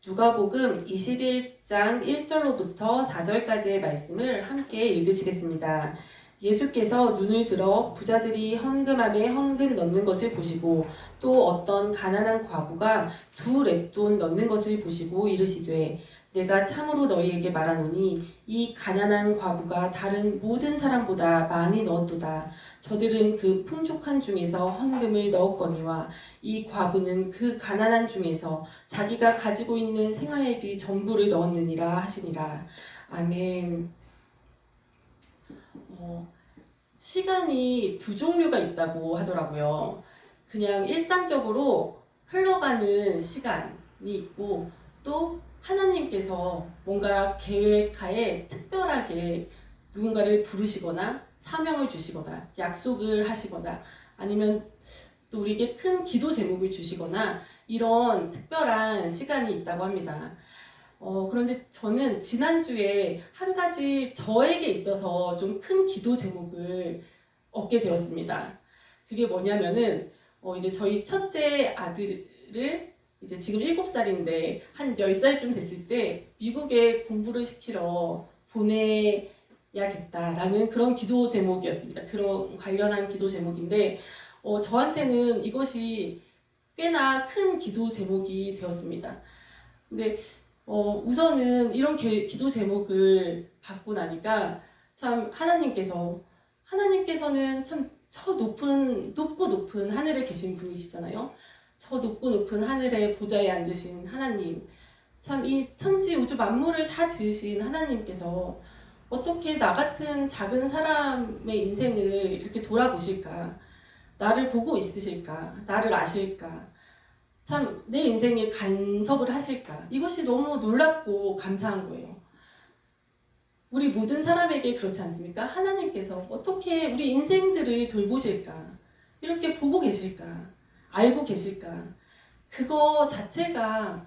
누가복음 21장 1절로부터 4절까지의 말씀을 함께 읽으시겠습니다. 예수께서 눈을 들어 부자들이 헌금함에 헌금 넣는 것을 보시고 또 어떤 가난한 과부가 2렙돈 넣는 것을 보시고 이르시되 내가 참으로 너희에게 말하노니 이 가난한 과부가 다른 모든 사람보다 많이 넣었도다. 저들은 그 풍족한 중에서 헌금을 넣었거니와 이 과부는 그 가난한 중에서 자기가 가지고 있는 생활비 전부를 넣었느니라 하시니라. 아멘. 시간이 두 종류가 있다고 하더라고요. 그냥 일상적으로 흘러가는 시간이 있고 또 하나님께서 뭔가 계획하에 특별하게 누군가를 부르시거나 사명을 주시거나 약속을 하시거나 아니면 또 우리에게 큰 기도 제목을 주시거나 이런 특별한 시간이 있다고 합니다. 그런데 저는 지난주에 한 가지 저에게 있어서 좀 큰 기도 제목을 얻게 되었습니다. 그게 뭐냐면은, 이제 저희 첫째 아들을 이제 지금 7살인데 한 10살쯤 됐을 때 미국에 공부를 시키러 보내야겠다라는 그런 기도 제목이었습니다. 그런 관련한 기도 제목인데, 저한테는 이것이 꽤나 큰 기도 제목이 되었습니다. 근데 우선은 이런 기도 제목을 받고 나니까 참 하나님께서는 참 저 높고 높은 하늘에 계신 분이시잖아요. 저 높고 높은 하늘의 보좌에 앉으신 하나님, 참 이 천지 우주 만물을 다 지으신 하나님께서 어떻게 나 같은 작은 사람의 인생을 이렇게 돌아보실까? 나를 보고 있으실까? 나를 아실까? 참 내 인생에 간섭을 하실까? 이것이 너무 놀랍고 감사한 거예요. 우리 모든 사람에게 그렇지 않습니까? 하나님께서 어떻게 우리 인생들을 돌보실까? 이렇게 보고 계실까? 알고 계실까? 그거 자체가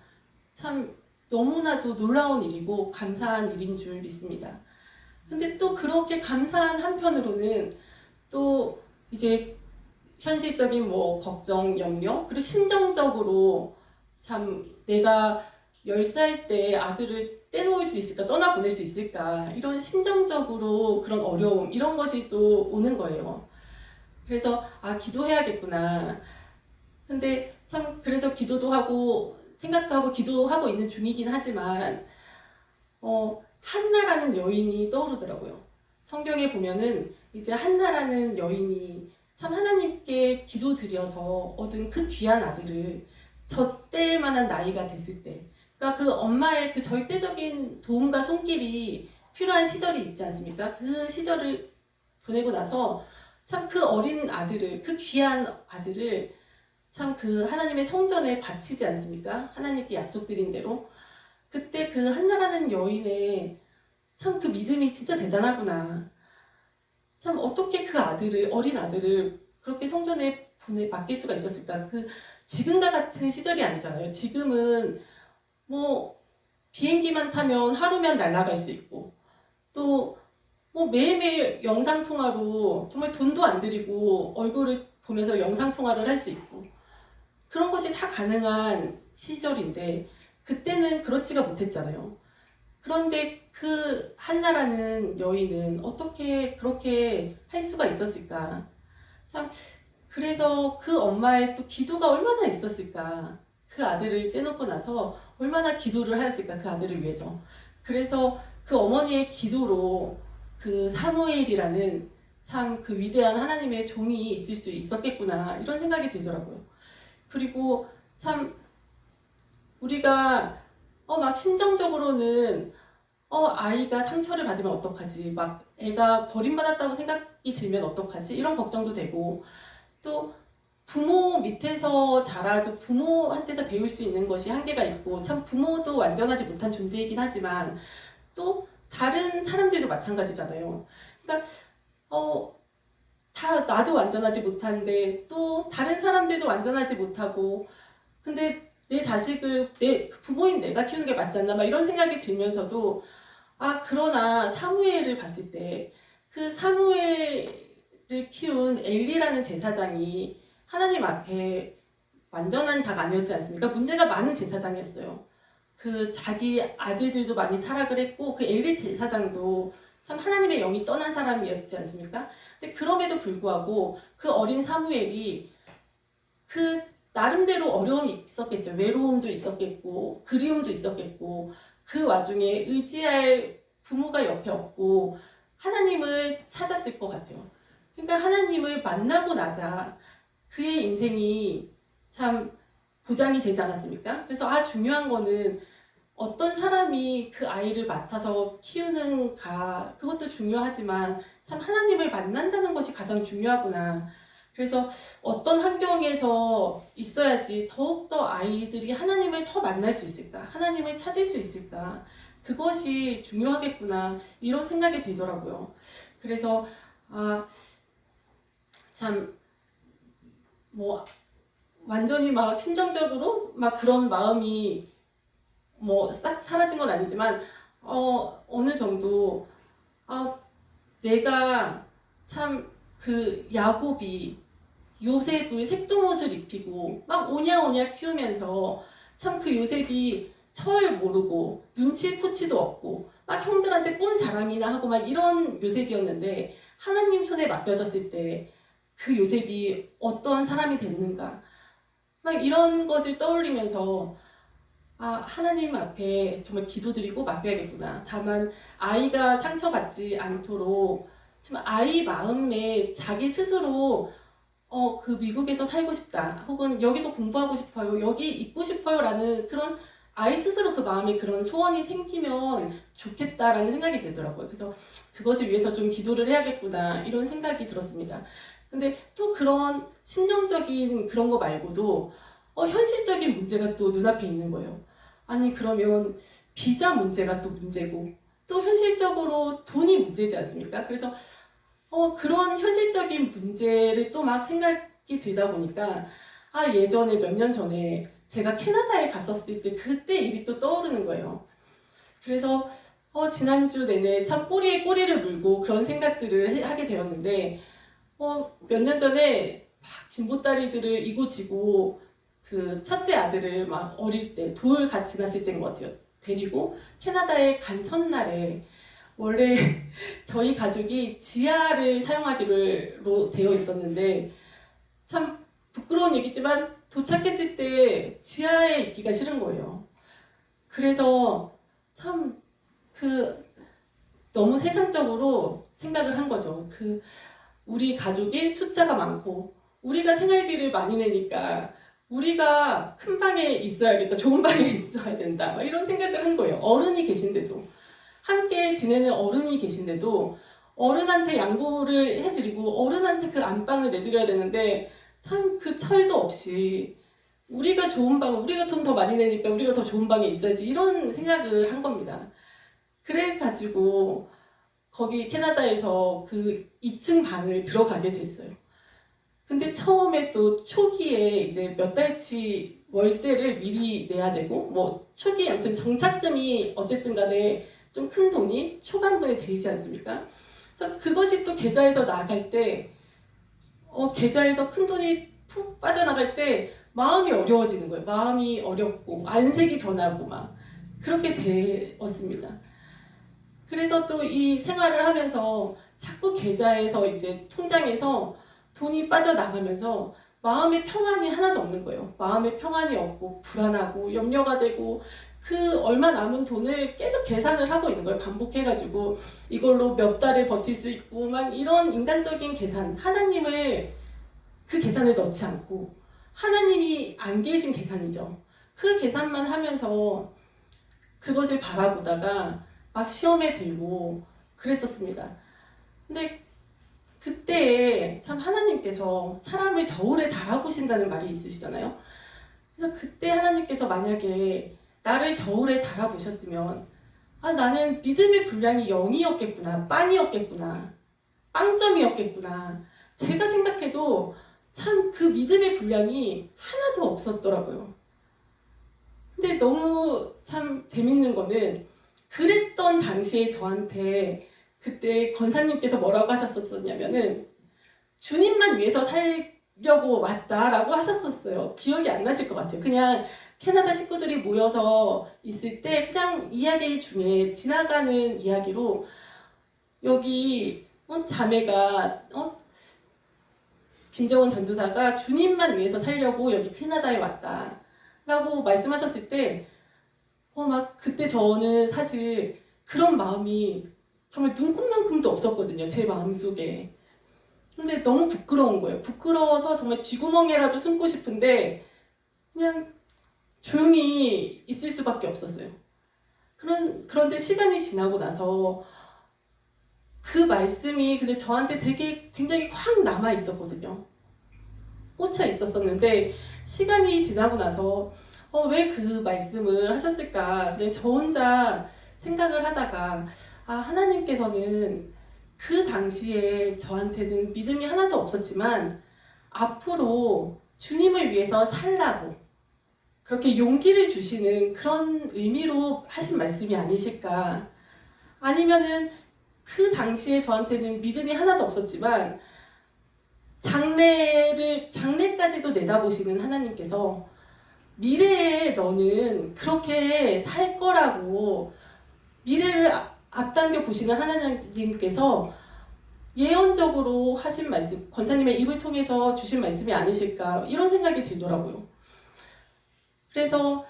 참 너무나도 놀라운 일이고 감사한 일인 줄 믿습니다. 근데 또 그렇게 감사한 한편으로는 또 이제 현실적인 뭐 걱정, 염려, 그리고 심정적으로 참 내가 10살 때 아들을 떼놓을 수 있을까, 떠나보낼 수 있을까, 이런 심정적으로 그런 어려움, 이런 것이 또 오는 거예요. 그래서 기도해야겠구나. 근데 참 그래서 기도도 하고 생각도 하고 기도하고 있는 중이긴 하지만 한나라는 여인이 떠오르더라고요. 성경에 보면은 이제 한나라는 여인이 참 하나님께 기도드려서 얻은 그 귀한 아들을 젖될 만한 나이가 됐을 때, 그러니까 그 엄마의 그 절대적인 도움과 손길이 필요한 시절이 있지 않습니까? 그 시절을 보내고 나서 참 그 어린 아들을, 그 귀한 아들을 참 그 하나님의 성전에 바치지 않습니까? 하나님께 약속드린 대로. 그때 그 한나라는 여인의 참 그 믿음이 진짜 대단하구나. 참 어떻게 그 아들을, 어린 아들을 그렇게 성전에 맡길 수가 있었을까? 그 지금과 같은 시절이 아니잖아요. 지금은 뭐 비행기만 타면 하루면 날아갈 수 있고 또 뭐 매일매일 영상통화로 정말 돈도 안 들이고 얼굴을 보면서 영상통화를 할 수 있고 그런 것이 다 가능한 시절인데 그때는 그렇지가 못했잖아요. 그런데 그 한나라는 여인은 어떻게 그렇게 할 수가 있었을까? 참 그래서 그 엄마의 또 기도가 얼마나 있었을까? 그 아들을 떼놓고 나서 얼마나 기도를 하였을까? 그 아들을 위해서. 그래서 그 어머니의 기도로 그 사무엘이라는 참 그 위대한 하나님의 종이 있을 수 있었겠구나 이런 생각이 들더라고요. 그리고 참 우리가 막 심정적으로는 아이가 상처를 받으면 어떡하지? 막 애가 버림받았다고 생각이 들면 어떡하지? 이런 걱정도 되고 또 부모 밑에서 자라도 부모한테서 배울 수 있는 것이 한계가 있고 참 부모도 완전하지 못한 존재이긴 하지만 또 다른 사람들도 마찬가지잖아요. 그러니까 다 나도 완전하지 못한데 또 다른 사람들도 완전하지 못하고 근데 내 자식을 내 부모인 내가 키우는 게 맞지 않나 막 이런 생각이 들면서도 그러나 사무엘을 봤을 때 그 사무엘을 키운 엘리라는 제사장이 하나님 앞에 완전한 자가 아니었지 않습니까? 문제가 많은 제사장이었어요. 그 자기 아들들도 많이 타락을 했고 그 엘리 제사장도 참 하나님의 영이 떠난 사람이었지 않습니까? 근데 그럼에도 불구하고 그 어린 사무엘이 그 나름대로 어려움이 있었겠죠. 외로움도 있었겠고 그리움도 있었겠고 그 와중에 의지할 부모가 옆에 없고 하나님을 찾았을 것 같아요. 그러니까 하나님을 만나고 나자 그의 인생이 참 보장이 되지 않았습니까? 그래서 중요한 거는 어떤 사람이 그 아이를 맡아서 키우는가 그것도 중요하지만 참 하나님을 만난다는 것이 가장 중요하구나. 그래서 어떤 환경에서 있어야지 더욱더 아이들이 하나님을 더 만날 수 있을까? 하나님을 찾을 수 있을까? 그것이 중요하겠구나. 이런 생각이 들더라고요. 그래서 참 뭐 완전히 막 심정적으로 막 그런 마음이 뭐 싹 사라진 건 아니지만 어느 정도 내가 참 그 야곱이 요셉의 색동옷을 입히고 막 오냐오냐 키우면서 참 그 요셉이 철 모르고 눈치 코치도 없고 막 형들한테 꼼 자랑이나 하고 막 이런 요셉이었는데 하나님 손에 맡겨졌을 때 그 요셉이 어떠한 사람이 됐는가 막 이런 것을 떠올리면서 하나님 앞에 정말 기도드리고 맡겨야겠구나. 다만 아이가 상처받지 않도록 좀 아이 마음에 자기 스스로 그 미국에서 살고 싶다. 혹은 여기서 공부하고 싶어요. 여기 있고 싶어요. 라는 그런 아이 스스로 그 마음에 그런 소원이 생기면 좋겠다라는 생각이 들더라고요. 그래서 그것을 위해서 좀 기도를 해야겠구나. 이런 생각이 들었습니다. 근데 또 그런 심정적인 그런 거 말고도 현실적인 문제가 또 눈앞에 있는 거예요. 아니 그러면 비자 문제가 또 문제고 또 현실적으로 돈이 문제지 않습니까? 그래서 그런 현실적인 문제를 또 막 생각이 들다 보니까 예전에 몇 년 전에 제가 캐나다에 갔었을 때 그때 일이 또 떠오르는 거예요. 그래서 지난주 내내 참 꼬리에 꼬리를 물고 그런 생각들을 하게 되었는데 몇 년 전에 막 진보다리들을 이고지고 그 첫째 아들을 막 어릴 때 돌 같이 났을 때인 것 같아요. 데리고 캐나다에 간 첫날에 원래 저희 가족이 지하를 사용하기로 되어 있었는데 참 부끄러운 얘기지만 도착했을 때 지하에 있기가 싫은 거예요. 그래서 참 너무 세상적으로 생각을 한 거죠. 우리 가족이 숫자가 많고 우리가 생활비를 많이 내니까 우리가 큰 방에 있어야겠다, 좋은 방에 있어야 된다 막 이런 생각을 한 거예요. 어른이 계신데도 함께 지내는 어른이 계신데도 어른한테 양보를 해드리고 어른한테 그 안방을 내드려야 되는데 참 그 철도 없이 우리가 좋은 방, 우리가 돈 더 많이 내니까 우리가 더 좋은 방에 있어야지 이런 생각을 한 겁니다. 그래가지고 거기 캐나다에서 그 2층 방을 들어가게 됐어요. 근데 처음에 또 초기에 이제 몇 달치 월세를 미리 내야 되고 뭐 초기에 아무튼 정착금이 어쨌든 간에 좀 큰 돈이 초반부에 들지 않습니까? 그래서 그것이 또 계좌에서 나갈 때 계좌에서 큰 돈이 푹 빠져나갈 때 마음이 어려워지는 거예요. 마음이 어렵고 안색이 변하고 막 그렇게 되었습니다. 그래서 또 이 생활을 하면서 자꾸 계좌에서 이제 통장에서 돈이 빠져나가면서 마음의 평안이 하나도 없는 거예요. 마음의 평안이 없고 불안하고 염려가 되고 그 얼마 남은 돈을 계속 계산을 하고 있는 거예요. 반복해가지고 이걸로 몇 달을 버틸 수 있고 막 이런 인간적인 계산, 하나님을 그 계산에 넣지 않고 하나님이 안 계신 계산이죠. 그 계산만 하면서 그것을 바라보다가 막 시험에 들고 그랬었습니다. 근데 그때 참 하나님께서 사람을 저울에 달아보신다는 말이 있으시잖아요. 그래서 그때 하나님께서 만약에 나를 저울에 달아보셨으면 나는 믿음의 분량이 0이었겠구나, 빵이었겠구나, 빵점이었겠구나. 제가 생각해도 참 그 믿음의 분량이 하나도 없었더라고요. 근데 너무 참 재밌는 거는 그랬던 당시에 저한테 그때 권사님께서 뭐라고 하셨었냐면은 주님만 위해서 살려고 왔다라고 하셨었어요. 기억이 안 나실 것 같아요. 그냥 캐나다 식구들이 모여서 있을 때 그냥 이야기 중에 지나가는 이야기로 여기 자매가 김정은 전도사가 주님만 위해서 살려고 여기 캐나다에 왔다 라고 말씀하셨을 때 막 그때 저는 사실 그런 마음이 정말 눈곱만큼도 없었거든요. 제 마음속에. 근데 너무 부끄러운 거예요. 부끄러워서 정말 쥐구멍에라도 숨고 싶은데 그냥 조용히 있을 수밖에 없었어요. 그런데 시간이 지나고 나서 그 말씀이 근데 저한테 되게 굉장히 확 남아 있었거든요. 꽂혀 있었었는데 시간이 지나고 나서 왜 그 말씀을 하셨을까? 그냥 저 혼자 생각을 하다가 하나님께서는 그 당시에 저한테는 믿음이 하나도 없었지만 앞으로 주님을 위해서 살라고 그렇게 용기를 주시는 그런 의미로 하신 말씀이 아니실까? 아니면은 그 당시에 저한테는 믿음이 하나도 없었지만 장래까지도 내다보시는 하나님께서 미래에 너는 그렇게 살 거라고 미래를 앞당겨 보시는 하나님께서 예언적으로 하신 말씀, 권사님의 입을 통해서 주신 말씀이 아니실까 이런 생각이 들더라고요. 그래서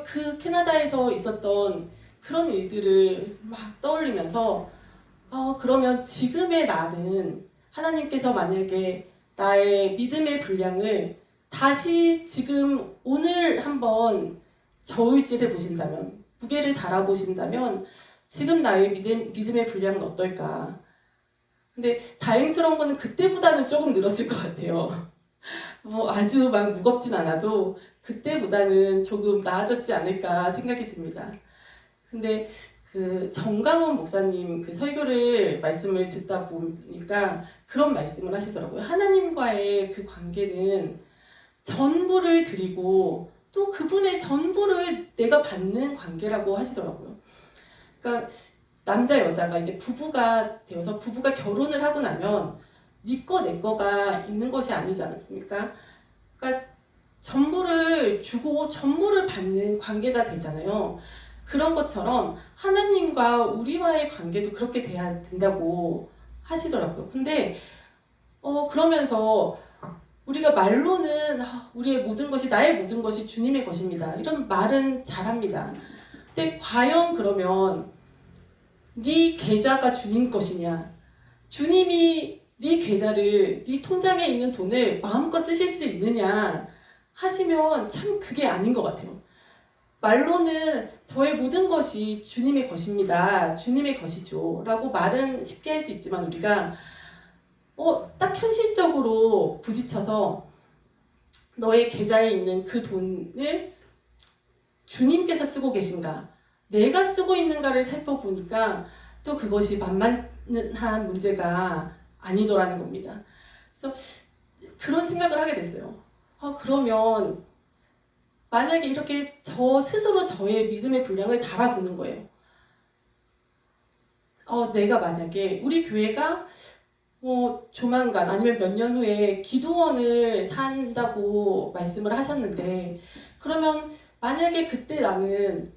그 캐나다에서 있었던 그런 일들을 막 떠올리면서 그러면 지금의 나는 하나님께서 만약에 나의 믿음의 분량을 다시 지금 오늘 한번 저울질해 보신다면 무게를 달아보신다면 지금 나의 믿음의 분량은 어떨까? 근데 다행스러운 거는 그때보다는 조금 늘었을 것 같아요. 아주 막 무겁진 않아도 그때보다는 조금 나아졌지 않을까 생각이 듭니다. 근데 그 정강원 목사님 그 설교를 말씀을 듣다 보니까 그런 말씀을 하시더라고요. 하나님과의 그 관계는 전부를 드리고 또 그분의 전부를 내가 받는 관계라고 하시더라고요. 그러니까 남자 여자가 이제 부부가 되어서 부부가 결혼을 하고 나면 네 거 내 거가 있는 것이 아니지 않습니까? 그러니까 전부를 주고 전부를 받는 관계가 되잖아요. 그런 것처럼 하나님과 우리와의 관계도 그렇게 돼야 된다고 하시더라고요. 근데 그러면서 우리가 말로는 우리의 모든 것이 나의 모든 것이 주님의 것입니다. 이런 말은 잘합니다. 근데 과연 그러면 네 계좌가 주님 것이냐? 주님이 네 계좌를 네 통장에 있는 돈을 마음껏 쓰실 수 있느냐 하시면 참 그게 아닌 것 같아요. 말로는 저의 모든 것이 주님의 것입니다. 주님의 것이죠. 라고 말은 쉽게 할 수 있지만 우리가 딱 현실적으로 부딪혀서 너의 계좌에 있는 그 돈을 주님께서 쓰고 계신가 내가 쓰고 있는가를 살펴보니까 또 그것이 만만한 문제가 아니더라는 겁니다. 그래서 그런 생각을 하게 됐어요. 그러면 만약에 이렇게 저 스스로 저의 믿음의 분량을 달아보는 거예요. 내가 만약에 우리 교회가 조만간 아니면 몇 년 후에 기도원을 산다고 말씀을 하셨는데 그러면 만약에 그때 나는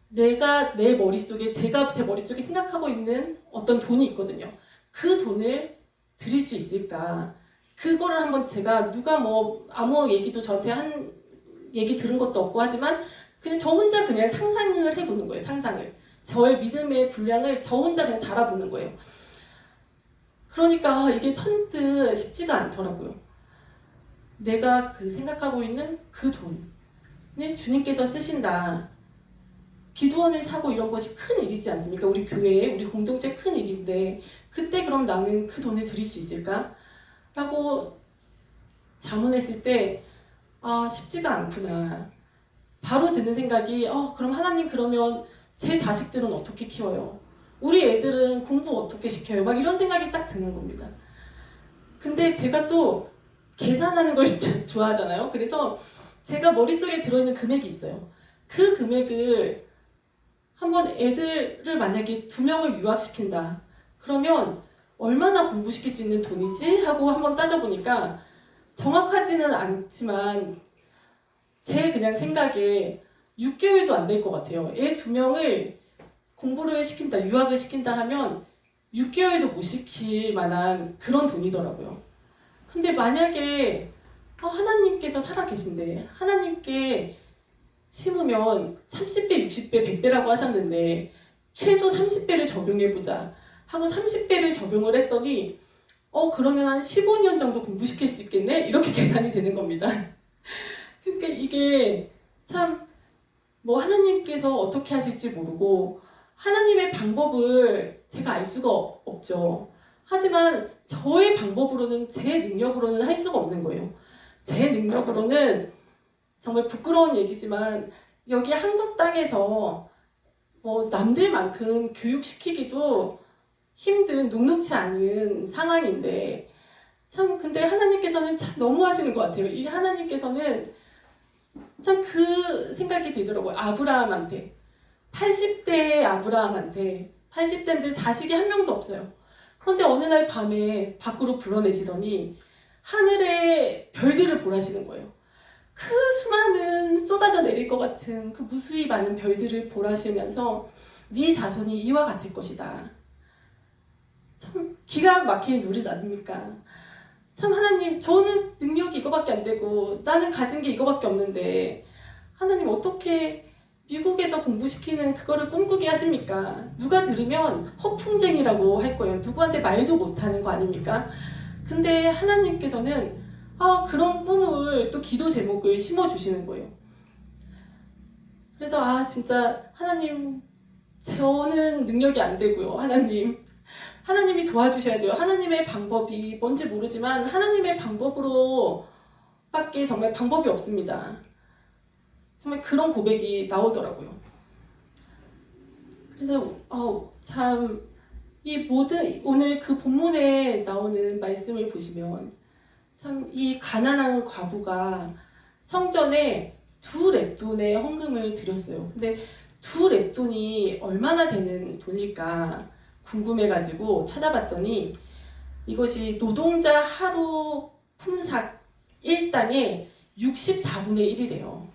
내가 제가 제 머릿속에 생각하고 있는 어떤 돈이 있거든요. 그 돈을 드릴 수 있을까? 그거를 한번 제가 누가 아무 얘기도 저한테 한 얘기 들은 것도 없고 하지만 그냥 저 혼자 그냥 상상을 해보는 거예요. 상상을. 저의 믿음의 분량을 저 혼자 그냥 달아보는 거예요. 그러니까 이게 선뜻 쉽지가 않더라고요. 내가 그 생각하고 있는 그 돈을 주님께서 쓰신다. 기도원을 사고 이런 것이 큰 일이지 않습니까? 우리 교회에, 우리 공동체 큰 일인데 그때 그럼 나는 그 돈을 드릴 수 있을까? 라고 자문했을 때 쉽지가 않구나. 바로 드는 생각이 그럼 하나님 그러면 제 자식들은 어떻게 키워요? 우리 애들은 공부 어떻게 시켜요? 막 이런 생각이 딱 드는 겁니다. 근데 제가 또 계산하는 걸 좋아하잖아요. 그래서 제가 머릿속에 들어있는 금액이 있어요. 그 금액을 한번 애들을 만약에 2명을 유학시킨다. 그러면 얼마나 공부시킬 수 있는 돈이지? 하고 한번 따져보니까 정확하지는 않지만 제 그냥 생각에 6개월도 안 될 것 같아요. 애 2명을 공부를 시킨다, 유학을 시킨다 하면 6개월도 못 시킬 만한 그런 돈이더라고요. 근데 만약에 하나님께서 살아계신데 하나님께 심으면 30배, 60배, 100배라고 하셨는데 최소 30배를 적용해보자 하고 30배를 적용을 했더니 그러면 한 15년 정도 공부시킬 수 있겠네? 이렇게 계산이 되는 겁니다. 그러니까 이게 참 뭐 하나님께서 어떻게 하실지 모르고 하나님의 방법을 제가 알 수가 없죠. 하지만 저의 방법으로는, 제 능력으로는 할 수가 없는 거예요. 제 능력으로는 정말 부끄러운 얘기지만 여기 한국 땅에서 뭐 남들만큼 교육시키기도 힘든, 녹록치 않은 상황인데 참 근데 하나님께서는 참 너무 하시는 것 같아요. 이 하나님께서는 참 그 생각이 들더라고요. 아브라함한테 80대의 아브라함한테 80대인데 자식이 한 명도 없어요. 그런데 어느 날 밤에 밖으로 불러내시더니 하늘의 별들을 보라시는 거예요. 그 수많은 쏟아져 내릴 것 같은 그 무수히 많은 별들을 보라시면서 네 자손이 이와 같을 것이다. 참 기가 막힐 노릇 아닙니까? 참 하나님, 저는 능력이 이거밖에 안 되고 나는 가진 게 이거밖에 없는데 하나님 어떻게 미국에서 공부시키는 그거를 꿈꾸게 하십니까? 누가 들으면 허풍쟁이라고 할 거예요. 누구한테 말도 못하는 거 아닙니까? 근데 하나님께서는 그런 꿈을 또 기도 제목을 심어주시는 거예요. 그래서 진짜 하나님, 저는 능력이 안 되고요. 하나님이 도와주셔야 돼요. 하나님의 방법이 뭔지 모르지만 하나님의 방법으로 밖에 정말 방법이 없습니다. 정말 그런 고백이 나오더라고요. 그래서 참 이 모든 오늘 그 본문에 나오는 말씀을 보시면 참 이 가난한 과부가 성전에 2렙돈의 헌금을 드렸어요. 근데 2렙돈이 얼마나 되는 돈일까 궁금해가지고 찾아봤더니 이것이 노동자 하루 품삯 1당의 64분의 1이래요.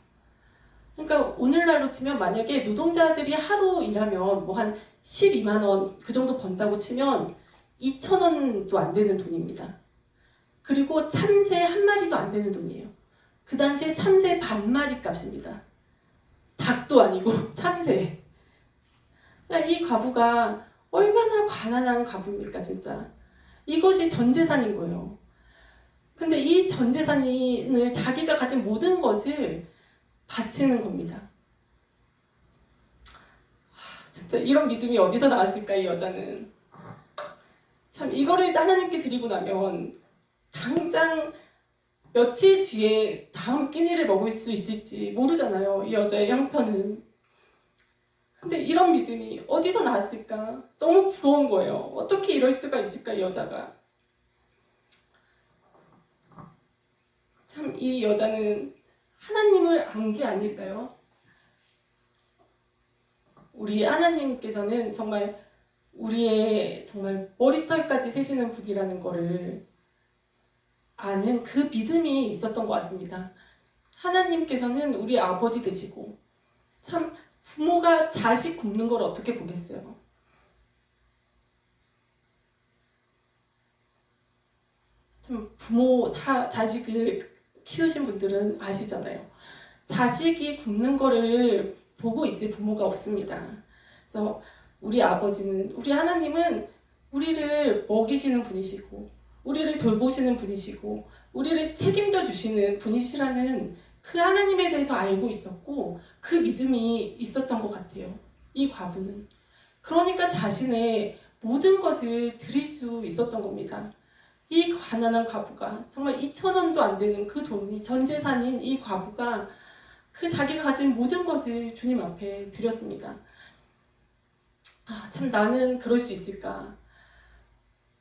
그러니까 오늘날로 치면 만약에 노동자들이 하루 일하면 뭐 한 12만 원 그 정도 번다고 치면 2,000원도 안 되는 돈입니다. 그리고 참새 한 마리도 안 되는 돈이에요. 그 당시에 참새 반마리 값입니다. 닭도 아니고 참새. 그러니까 이 과부가 얼마나 가난한 과부입니까 진짜. 이것이 전 재산인 거예요. 근데 이 전 재산을 자기가 가진 모든 것을 바치는 겁니다. 진짜 이런 믿음이 어디서 나왔을까 이 여자는. 참 이거를 하나님께 드리고 나면 당장 며칠 뒤에 다음 끼니를 먹을 수 있을지 모르잖아요. 이 여자의 형편은. 근데 이런 믿음이 어디서 나왔을까? 너무 부러운 거예요. 어떻게 이럴 수가 있을까 이 여자가. 참 이 여자는 하나님을 안 게 아닐까요? 우리 하나님께서는 정말 우리의 정말 머리털까지 세시는 분이라는 거를 아는 그 믿음이 있었던 것 같습니다. 하나님께서는 우리 아버지 되시고 참 부모가 자식 굶는 걸 어떻게 보겠어요? 참 부모 다 자식을 키우신 분들은 아시잖아요. 자식이 굶는 거를 보고 있을 부모가 없습니다. 그래서 우리 아버지는, 우리 하나님은 우리를 먹이시는 분이시고 우리를 돌보시는 분이시고 우리를 책임져 주시는 분이시라는 그 하나님에 대해서 알고 있었고 그 믿음이 있었던 것 같아요. 이 과부는. 그러니까 자신의 모든 것을 드릴 수 있었던 겁니다. 이 가난한 과부가 정말 2,000원도 안 되는 그 돈이 전 재산인 이 과부가 그 자기가 가진 모든 것을 주님 앞에 드렸습니다. 참 나는 그럴 수 있을까?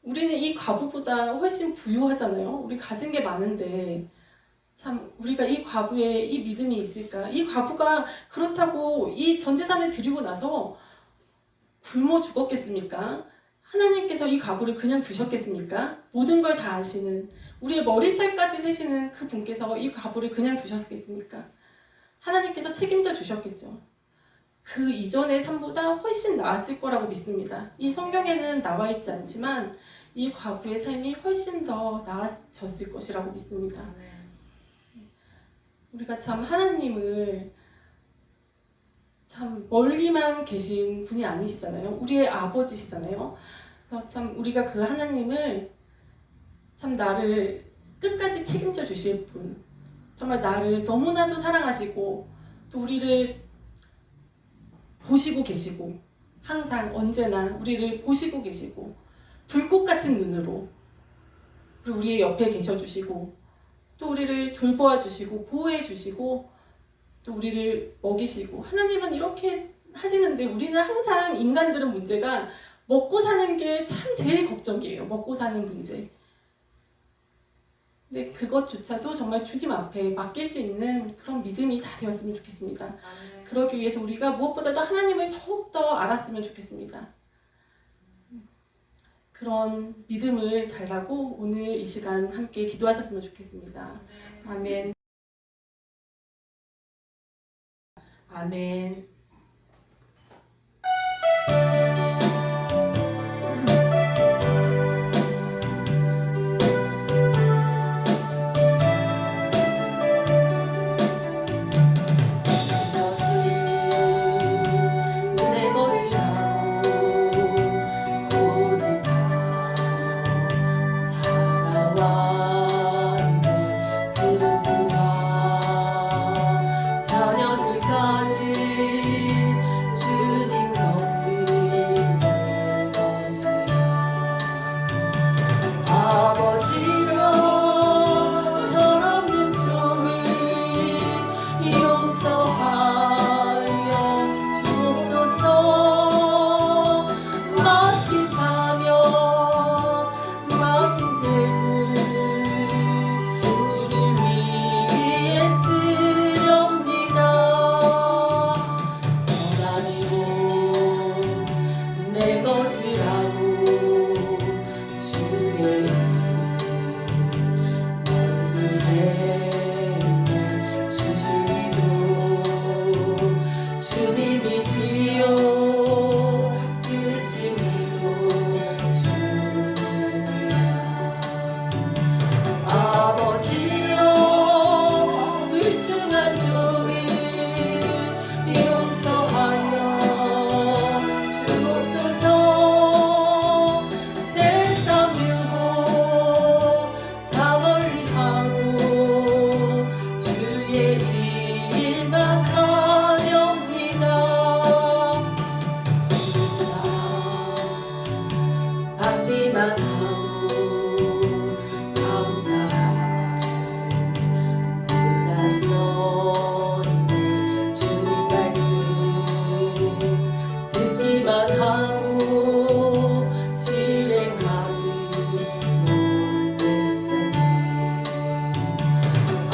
우리는 이 과부보다 훨씬 부유하잖아요. 우리 가진 게 많은데 참 우리가 이 과부의 이 믿음이 있을까? 이 과부가 그렇다고 이 전 재산을 드리고 나서 굶어 죽었겠습니까? 하나님께서 이 과부를 그냥 두셨겠습니까? 모든 걸 다 아시는 우리의 머리털까지 세시는 그 분께서 이 과부를 그냥 두셨겠습니까? 하나님께서 책임져 주셨겠죠. 그 이전의 삶보다 훨씬 나았을 거라고 믿습니다. 이 성경에는 나와 있지 않지만 이 과부의 삶이 훨씬 더 나아졌을 것이라고 믿습니다. 우리가 참 하나님을 참 멀리만 계신 분이 아니시잖아요. 우리의 아버지시잖아요. 그래서 참 우리가 그 하나님을 참 나를 끝까지 책임져 주실 분, 정말 나를 너무나도 사랑하시고 또 우리를 보시고 계시고 항상 언제나 우리를 보시고 계시고 불꽃 같은 눈으로 그리고 우리의 옆에 계셔 주시고 또 우리를 돌보아 주시고 보호해 주시고 또 우리를 먹이시고 하나님은 이렇게 하시는데 우리는 항상 인간들은 문제가 먹고 사는 게 참 제일 걱정이에요. 먹고 사는 문제. 근데 그것조차도 정말 주님 앞에 맡길 수 있는 그런 믿음이 다 되었으면 좋겠습니다. 그러기 위해서 우리가 무엇보다도 하나님을 더욱더 알았으면 좋겠습니다. 그런 믿음을 달라고 오늘 이 시간 함께 기도하셨으면 좋겠습니다. 아멘. 아멘.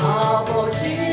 아버지